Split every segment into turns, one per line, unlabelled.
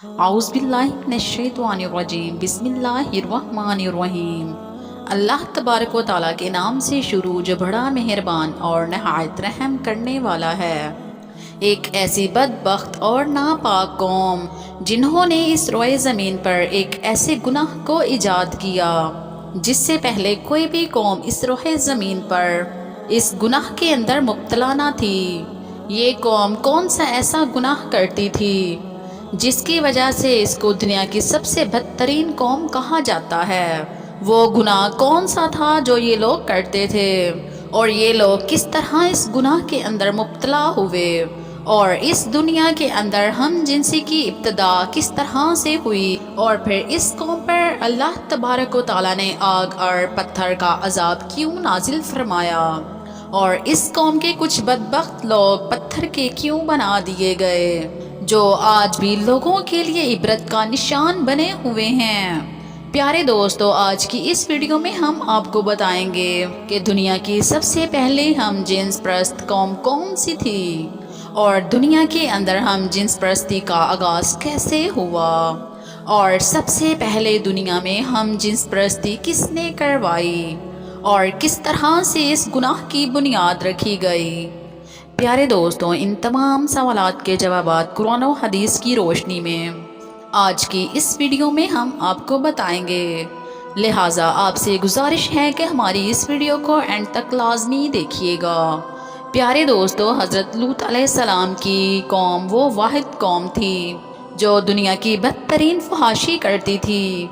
اعوذ باللہ من الشیطان الرجیم بسم اللہ الرحمن الرحیم۔ اللہ تبارک و تعالیٰ کے نام سے شروع جو بڑا مہربان اور نہایت رحم کرنے والا ہے۔ ایک ایسی بدبخت اور ناپاک قوم جنہوں نے اس روئے زمین پر ایک ایسے گناہ کو ایجاد کیا جس سے پہلے کوئی بھی قوم اس روئے زمین پر اس گناہ کے اندر مبتلا نہ تھی۔ یہ قوم کون سا ایسا گناہ کرتی تھی جس کی وجہ سے اس کو دنیا کی سب سے بدترین قوم کہا جاتا ہے؟ وہ گناہ کون سا تھا جو یہ لوگ کرتے تھے، اور یہ لوگ کس طرح اس گناہ کے اندر مبتلا ہوئے، اور اس دنیا کے اندر ہم جنسی کی ابتدا کس طرح سے ہوئی، اور پھر اس قوم پر اللہ تبارک و تعالیٰ نے آگ اور پتھر کا عذاب کیوں نازل فرمایا، اور اس قوم کے کچھ بدبخت لوگ پتھر کے کیوں بنا دیے گئے جو آج بھی لوگوں کے لیے عبرت کا نشان بنے ہوئے ہیں۔ پیارے دوستو، آج کی اس ویڈیو میں ہم آپ کو بتائیں گے کہ دنیا کی سب سے پہلے ہم جنس پرست قوم کون سی تھی، اور دنیا کے اندر ہم جنس پرستی کا آغاز کیسے ہوا، اور سب سے پہلے دنیا میں ہم جنس پرستی کس نے کروائی، اور کس طرح سے اس گناہ کی بنیاد رکھی گئی۔ پیارے دوستوں، ان تمام سوالات کے جوابات قرآن و حدیث کی روشنی میں آج کی اس ویڈیو میں ہم آپ کو بتائیں گے، لہٰذا آپ سے گزارش ہے کہ ہماری اس ویڈیو کو اینڈ تک لازمی دیکھیے گا۔ پیارے دوستوں، حضرت لوط علیہ السلام کی قوم وہ واحد قوم تھی جو دنیا کی بدترین فحاشی کرتی تھی۔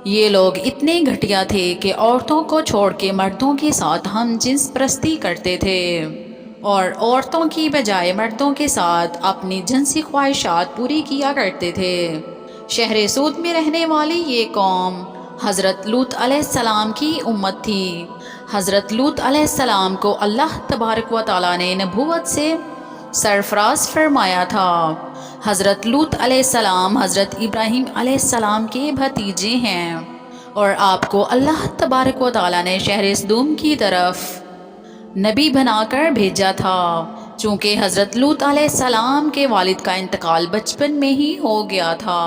یہ لوگ اتنے گھٹیا تھے کہ عورتوں کو چھوڑ کے مردوں کے ساتھ ہم جنس پرستی کرتے تھے، اور عورتوں کی بجائے مردوں کے ساتھ اپنی جنسی خواہشات پوری کیا کرتے تھے۔ شہر سود میں رہنے والی یہ قوم حضرت لوط علیہ السلام کی امت تھی۔ حضرت لوط علیہ السلام کو اللہ تبارک و تعالیٰ نے نبوت سے سرفراز فرمایا تھا۔ حضرت لوط علیہ السلام حضرت ابراہیم علیہ السلام کے بھتیجے ہیں، اور آپ کو اللہ تبارک و تعالیٰ نے شہر سدوم کی طرف نبی بنا کر بھیجا تھا، چونکہ حضرت لوط علیہ السلام کے والد کا انتقال بچپن میں ہی ہو گیا تھا،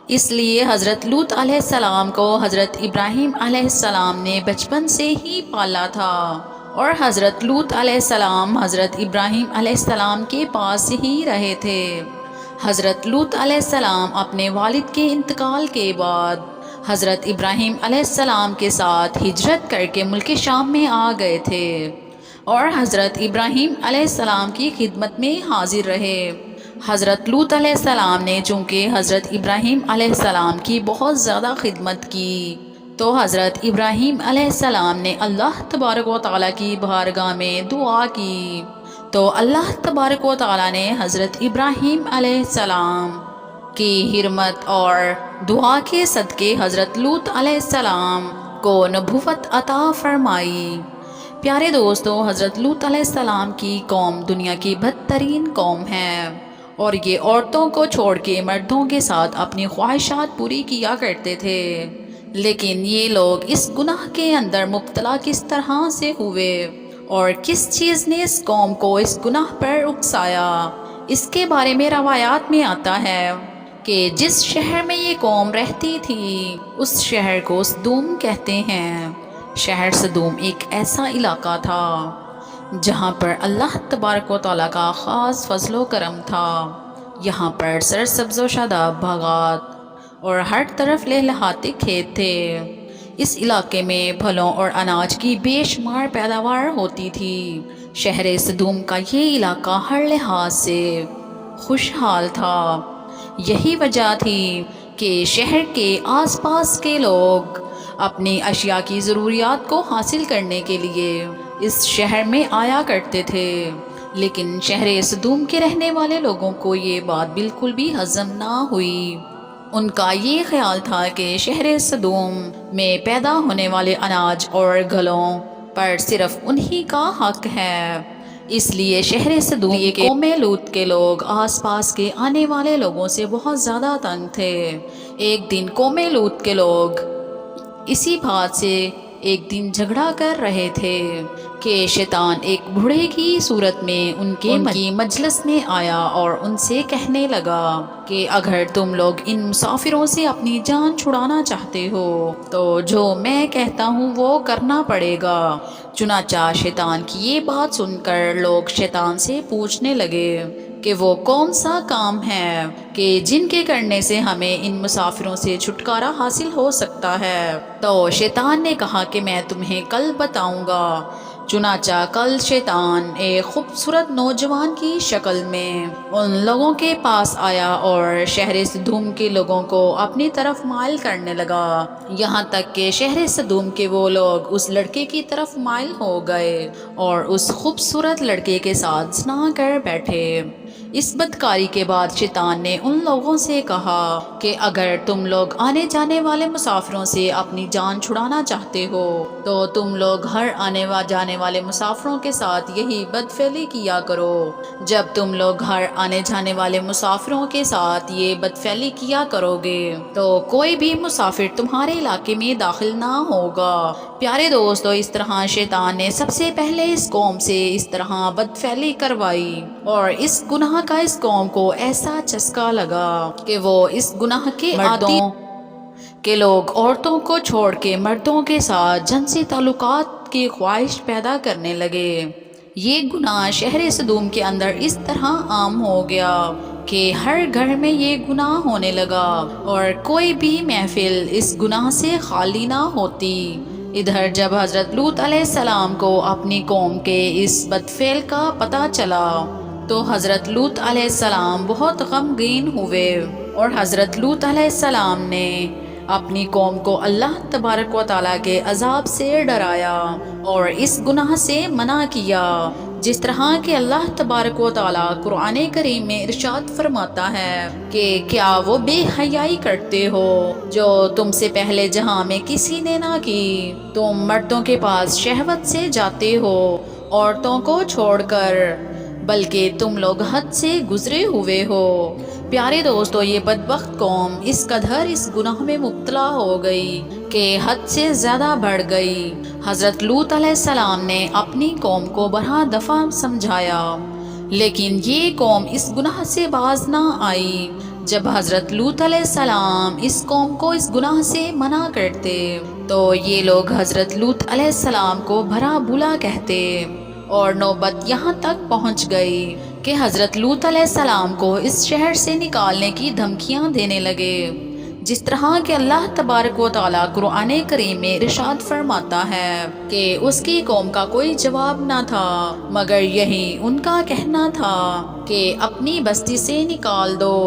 اس لیے حضرت لوط علیہ السلام کو حضرت ابراہیم علیہ السلام نے بچپن سے ہی پالا تھا، اور حضرت لوط علیہ السلام حضرت ابراہیم علیہ السلام کے پاس ہی رہے تھے۔ حضرت لوط علیہ السلام اپنے والد کے انتقال کے بعد حضرت ابراہیم علیہ السلام کے ساتھ ہجرت کر کے ملک شام میں آ گئے تھے، اور حضرت ابراہیم علیہ السلام کی خدمت میں حاضر رہے۔ حضرت لوط علیہ السلام نے چونکہ حضرت ابراہیم علیہ السلام کی بہت زیادہ خدمت کی، تو حضرت ابراہیم علیہ السلام نے اللہ تبارک و تعالیٰ کی بارگاہ میں دعا کی، تو اللہ تبارک و تعالیٰ نے حضرت ابراہیم علیہ السلام کی حرمت اور دعا کے صدقے حضرت لوط علیہ السلام کو نبوت عطا فرمائی۔ پیارے دوستو، حضرت لوط علیہ السلام کی قوم دنیا کی بدترین قوم ہے، اور یہ عورتوں کو چھوڑ کے مردوں کے ساتھ اپنی خواہشات پوری کیا کرتے تھے۔ لیکن یہ لوگ اس گناہ کے اندر مبتلا کس طرح سے ہوئے، اور کس چیز نے اس قوم کو اس گناہ پر اکسایا، اس کے بارے میں روایات میں آتا ہے کہ جس شہر میں یہ قوم رہتی تھی اس شہر کو سدوم کہتے ہیں۔ شہر سدوم ایک ایسا علاقہ تھا جہاں پر اللہ تبارک و تعالیٰ کا خاص فضل و کرم تھا۔ یہاں پر سرسبز و شاداب باغات اور ہر طرف لہلہاتے کھیت تھے۔ اس علاقے میں پھلوں اور اناج کی بے شمار پیداوار ہوتی تھی۔ شہر سدوم کا یہ علاقہ ہر لحاظ سے خوشحال تھا۔ یہی وجہ تھی کہ شہر کے آس پاس کے لوگ اپنی اشیاء کی ضروریات کو حاصل کرنے کے لیے اس شہر میں آیا کرتے تھے، لیکن شہر سدوم کے رہنے والے لوگوں کو یہ بات بالکل بھی ہضم نہ ہوئی۔ ان کا یہ خیال تھا کہ شہر سدوم میں پیدا ہونے والے اناج اور گھلوں پر صرف انہی کا حق ہے، اس لیے شہر سدوم کے قوم لوط کے لوگ آس پاس کے آنے والے لوگوں سے بہت زیادہ تنگ تھے۔ ایک دن قوم لوط کے لوگ اسی بات سے ایک دن جھگڑا کر رہے تھے کہ شیطان ایک بوڑھے کی صورت میں ان کی مجلس میں آیا اور ان سے کہنے لگا کہ اگر تم لوگ ان مسافروں سے اپنی جان چھڑانا چاہتے ہو تو جو میں کہتا ہوں وہ کرنا پڑے گا۔ چنانچہ شیطان کی یہ بات سن کر لوگ شیطان سے پوچھنے لگے کہ وہ کون سا کام ہے کہ جن کے کرنے سے ہمیں ان مسافروں سے چھٹکارا حاصل ہو سکتا ہے۔ تو شیطان نے کہا کہ میں تمہیں کل بتاؤں گا۔ چنانچہ کل شیطان ایک خوبصورت نوجوان کی شکل میں ان لوگوں کے پاس آیا اور شہر سدوم کے لوگوں کو اپنی طرف مائل کرنے لگا، یہاں تک کہ شہر سدوم کے وہ لوگ اس لڑکے کی طرف مائل ہو گئے اور اس خوبصورت لڑکے کے ساتھ زنا کر بیٹھے۔ اس بدکاری کے بعد شیطان نے ان لوگوں سے کہا کہ اگر تم لوگ آنے جانے والے مسافروں سے اپنی جان چھڑانا چاہتے ہو تو تم لوگ ہر آنے جانے والے مسافروں کے ساتھ یہی بدفعلی کیا کرو۔ جب تم لوگ ہر آنے جانے والے مسافروں کے ساتھ یہ بدفعلی کیا کرو گے تو کوئی بھی مسافر تمہارے علاقے میں داخل نہ ہوگا۔ پیارے دوستو، اس طرح شیطان نے سب سے پہلے اس قوم سے اس طرح بدفعلی کروائی اور اس گناہ کا اس قوم کو ایسا چسکا لگا کہ وہ اس گناہ کے عادی کہ لوگ عورتوں کو چھوڑ کے مردوں کے ساتھ جنسی تعلقات کی خواہش پیدا کرنے لگے۔ یہ گناہ شہر سدوم کے اندر اس طرح عام ہو گیا کہ ہر گھر میں یہ گناہ ہونے لگا اور کوئی بھی محفل اس گناہ سے خالی نہ ہوتی۔ ادھر جب حضرت لوط علیہ السلام کو اپنی قوم کے اس بدفعل کا پتہ چلا تو حضرت لوط علیہ السلام بہت غمگین ہوئے اور حضرت لوط علیہ السلام نے اپنی قوم کو اللہ تبارک و تعالیٰ کے عذاب سے ڈرایا اور اس گناہ سے منع کیا، جس طرح کہ اللہ تبارک و تعالیٰ قرآن کریم میں ارشاد فرماتا ہے کہ کیا وہ بے حیائی کرتے ہو جو تم سے پہلے جہاں میں کسی نے نہ کی، تم مردوں کے پاس شہوت سے جاتے ہو عورتوں کو چھوڑ کر، بلکہ تم لوگ حد سے گزرے ہوئے ہو۔ پیارے دوستو، یہ بدبخت قوم اس قدر اس گناہ میں مبتلا ہو گئی کہ حد سے زیادہ بڑھ گئی۔ حضرت لوط علیہ السلام نے اپنی قوم کو بارہ دفعہ سمجھایا لیکن یہ قوم اس گناہ سے باز نہ آئی۔ جب حضرت لوط علیہ السلام اس قوم کو اس گناہ سے منع کرتے تو یہ لوگ حضرت لوط علیہ السلام کو بھلا بولا کہتے اور نوبت یہاں تک پہنچ گئی کہ حضرت لوط علیہ السلام کو اس شہر سے نکالنے کی دھمکیاں دینے لگے، جس طرح کہ اللہ تبارک و تعالیٰ قرآن کریم میں ارشاد فرماتا ہے کہ اس کی قوم کا کوئی جواب نہ تھا مگر یہی ان کا کہنا تھا کہ اپنی بستی سے نکال دو،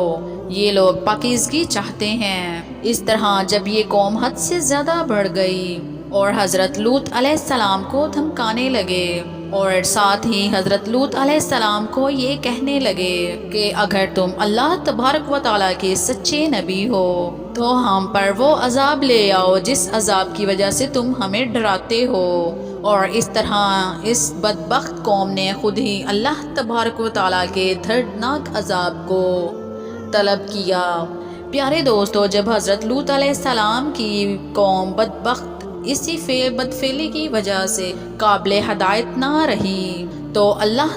یہ لوگ پاکیزگی چاہتے ہیں۔ اس طرح جب یہ قوم حد سے زیادہ بڑھ گئی اور حضرت لوط علیہ السلام کو دھمکانے لگے اور ساتھ ہی حضرت لوط علیہ السلام کو یہ کہنے لگے کہ اگر تم اللہ تبارک و تعالیٰ کے سچے نبی ہو تو ہم پر وہ عذاب لے آؤ جس عذاب کی وجہ سے تم ہمیں ڈراتے ہو، اور اس طرح اس بدبخت قوم نے خود ہی اللہ تبارک و تعالیٰ کے دردناک عذاب کو طلب کیا۔ پیارے دوستو، جب حضرت لوط علیہ السلام کی قوم بدبخت اسی بدفعلی کی وجہ سے قابل ہدایت نہ رہی تو اللہ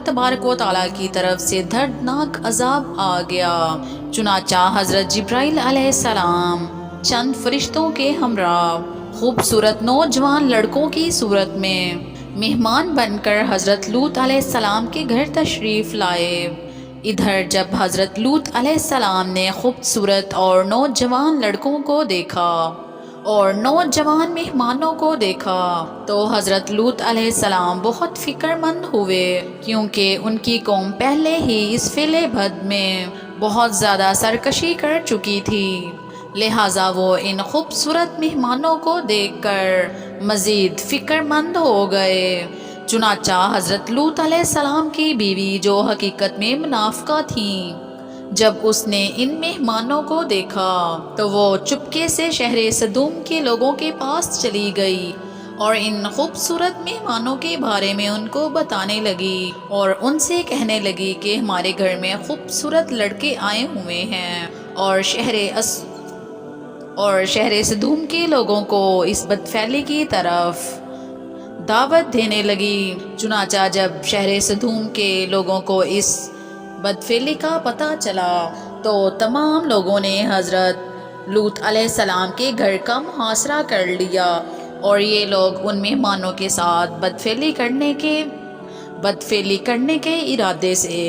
تبارک و تعالیٰ کی طرف سے دردناک عذاب آ گیا۔ چنانچہ حضرت جبرائیل علیہ السلام چند فرشتوں کے ہمراہ خوبصورت نوجوان لڑکوں کی صورت میں مہمان بن کر حضرت لوط علیہ السلام کے گھر تشریف لائے۔ ادھر جب حضرت لوط علیہ السلام نے خوبصورت اور نوجوان لڑکوں کو دیکھا اور نوجوان مہمانوں کو دیکھا تو حضرت لوط علیہ السلام بہت فکر مند ہوئے، کیونکہ ان کی قوم پہلے ہی اس فعل بد میں بہت زیادہ سرکشی کر چکی تھی، لہٰذا وہ ان خوبصورت مہمانوں کو دیکھ کر مزید فکر مند ہو گئے۔ چنانچہ حضرت لوط علیہ السلام کی بیوی جو حقیقت میں منافقہ تھیں، جب اس نے ان مہمانوں کو دیکھا تو وہ چپکے سے شہر سدوم کے لوگوں کے پاس چلی گئی اور ان خوبصورت مہمانوں کے بارے میں ان کو بتانے لگی اور ان سے کہنے لگی کہ ہمارے گھر میں خوبصورت لڑکے آئے ہوئے ہیں اور اور شہر صدوم کے لوگوں کو اس بدفعلی کی طرف دعوت دینے لگی۔ چنانچہ جب شہر صدوم کے لوگوں کو اس بدفعلی کا پتہ چلا تو تمام لوگوں نے حضرت لوط علیہ السلام کے گھر کا محاصرہ کر لیا، اور یہ لوگ ان مہمانوں کے ساتھ بدفعلی کرنے کے ارادے سے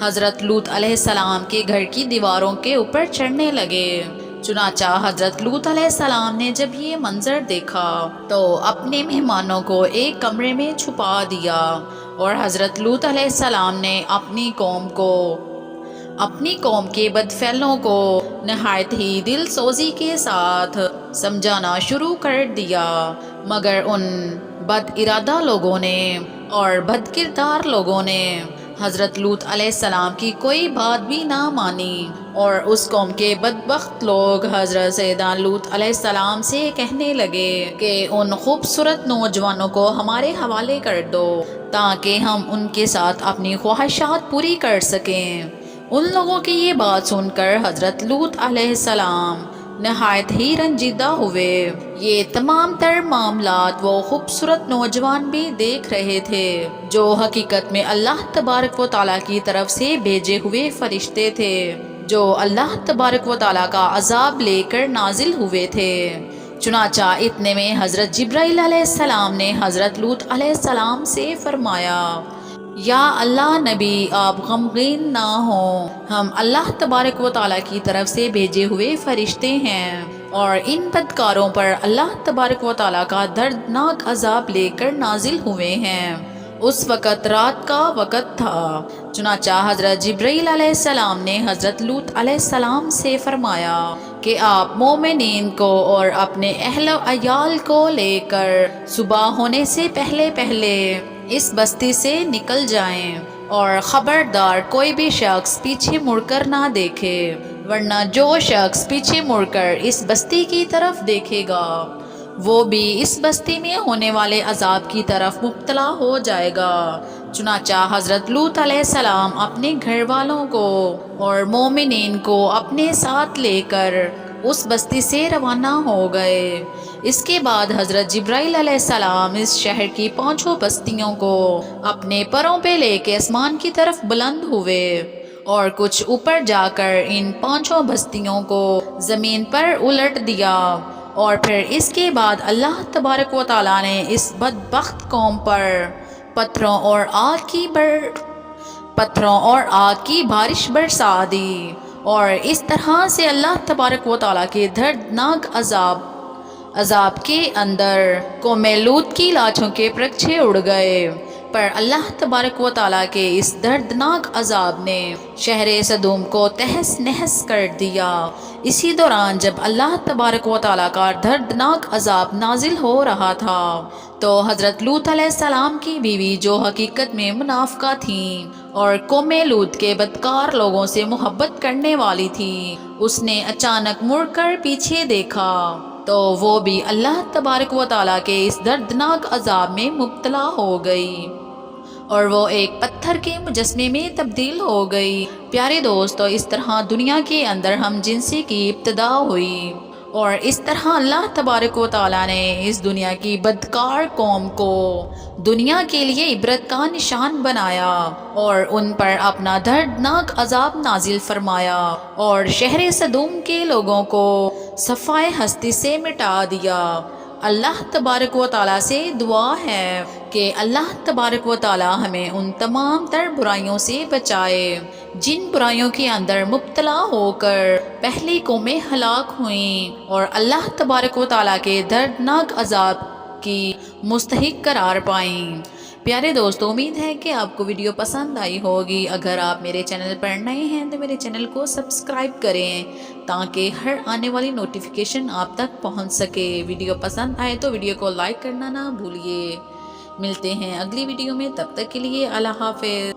حضرت لوط علیہ السلام کے گھر کی دیواروں کے اوپر چڑھنے لگے۔ چنانچہ حضرت لوط علیہ السلام نے جب یہ منظر دیکھا تو اپنے مہمانوں کو ایک کمرے میں چھپا دیا، اور حضرت لوط علیہ السلام نے اپنی قوم کے بدفعلوں کو نہایت ہی دل سوزی کے ساتھ سمجھانا شروع کر دیا، مگر ان بد ارادہ لوگوں نے اور بد کردار لوگوں نے حضرت لوط علیہ السلام کی کوئی بات بھی نہ مانی، اور اس قوم کے بدبخت لوگ حضرت سیدنا لوط علیہ السلام سے کہنے لگے کہ ان خوبصورت نوجوانوں کو ہمارے حوالے کر دو تاکہ ہم ان کے ساتھ اپنی خواہشات پوری کر سکیں۔ ان لوگوں کی یہ بات سن کر حضرت لوط علیہ السلام نہایت ہی رنجیدہ ہوئے۔ یہ تمام تر معاملات وہ خوبصورت نوجوان بھی دیکھ رہے تھے جو حقیقت میں اللہ تبارک و تعالیٰ کی طرف سے بھیجے ہوئے فرشتے تھے، جو اللہ تبارک و تعالیٰ کا عذاب لے کر نازل ہوئے تھے۔ چنانچہ اتنے میں حضرت جبرائیل علیہ السلام نے حضرت لوط علیہ السلام سے فرمایا، یا اللہ نبی آپ غمگین نہ ہوں، ہم اللہ تبارک و تعالیٰ کی طرف سے بھیجے ہوئے فرشتے ہیں، اور ان بدکاروں پر اللہ تبارک و تعالیٰ کا دردناک عذاب لے کر نازل ہوئے ہیں۔ اس وقت رات کا وقت تھا۔ چنانچہ حضرت جبرائیل علیہ السلام نے حضرت لوط علیہ السلام سے فرمایا کہ آپ مومنین کو اور اپنے اہل و عیال کو لے کر صبح ہونے سے پہلے اس بستی سے نکل جائیں، اور خبردار کوئی بھی شخص پیچھے مڑ کر نہ دیکھے، ورنہ جو شخص پیچھے مڑ کر اس بستی کی طرف دیکھے گا وہ بھی اس بستی میں ہونے والے عذاب کی طرف مبتلا ہو جائے گا۔ چنانچہ حضرت لوط علیہ السلام اپنے گھر والوں کو اور مومنین کو اپنے ساتھ لے کر اس بستی سے روانہ ہو گئے۔ اس کے بعد حضرت جبرائیل علیہ السلام اس شہر کی 5 بستیوں کو اپنے پروں پہ لے کے آسمان کی طرف بلند ہوئے، اور کچھ اوپر جا کر ان 5 بستیوں کو زمین پر الٹ دیا، اور پھر اس کے بعد اللہ تبارک و تعالیٰ نے اس بدبخت قوم پر پتھروں اور آگ کی بارش برسا دی، اور اس طرح سے اللہ تبارک و تعالیٰ کے دردناک عذاب کے اندر قوم لوط کی لاشوں کے پرچھے اڑ گئے۔ پر اللہ تبارک و تعالیٰ کے اس دردناک عذاب نے شہر صدوم کو تہس نہس کر دیا۔ اسی دوران جب اللہ تبارک و تعالیٰ کا دردناک عذاب نازل ہو رہا تھا تو حضرت لوط علیہ السلام کی بیوی، جو حقیقت میں منافقہ تھیں اور قوم لوط کے بدکار لوگوں سے محبت کرنے والی تھی، اس نے اچانک مڑ کر پیچھے دیکھا تو وہ بھی اللہ تبارک و تعالیٰ کے اس دردناک عذاب میں مبتلا ہو گئی، اور وہ ایک پتھر کے مجسمے میں تبدیل ہو گئی۔ پیارے دوستو، اس طرح دنیا کے اندر ہم جنسی کی ابتدا ہوئی، اور اس طرح اللہ تبارک و تعالیٰ نے اس دنیا کی بدکار قوم کو دنیا کے لیے عبرت کا نشان بنایا، اور ان پر اپنا دردناک عذاب نازل فرمایا، اور شہر صدوم کے لوگوں کو صفائے ہستی سے مٹا دیا۔ اللہ تبارک و تعالیٰ سے دعا ہے کہ اللہ تبارک و تعالیٰ ہمیں ان تمام تر برائیوں سے بچائے جن برائیوں کے اندر مبتلا ہو کر پہلی قومیں ہلاک ہوئیں اور اللہ تبارک و تعالیٰ کے دردناک عذاب کی مستحق قرار پائیں۔ پیارے دوستو، امید ہے کہ آپ کو ویڈیو پسند آئی ہوگی۔ اگر آپ میرے چینل پر نئے ہیں تو میرے چینل کو سبسکرائب کریں تاکہ ہر آنے والی نوٹیفیکیشن آپ تک پہنچ سکے۔ ویڈیو پسند آئے تو ویڈیو کو لائک کرنا نہ بھولیے۔ ملتے ہیں اگلی ویڈیو میں، تب تک کے لیے اللہ حافظ۔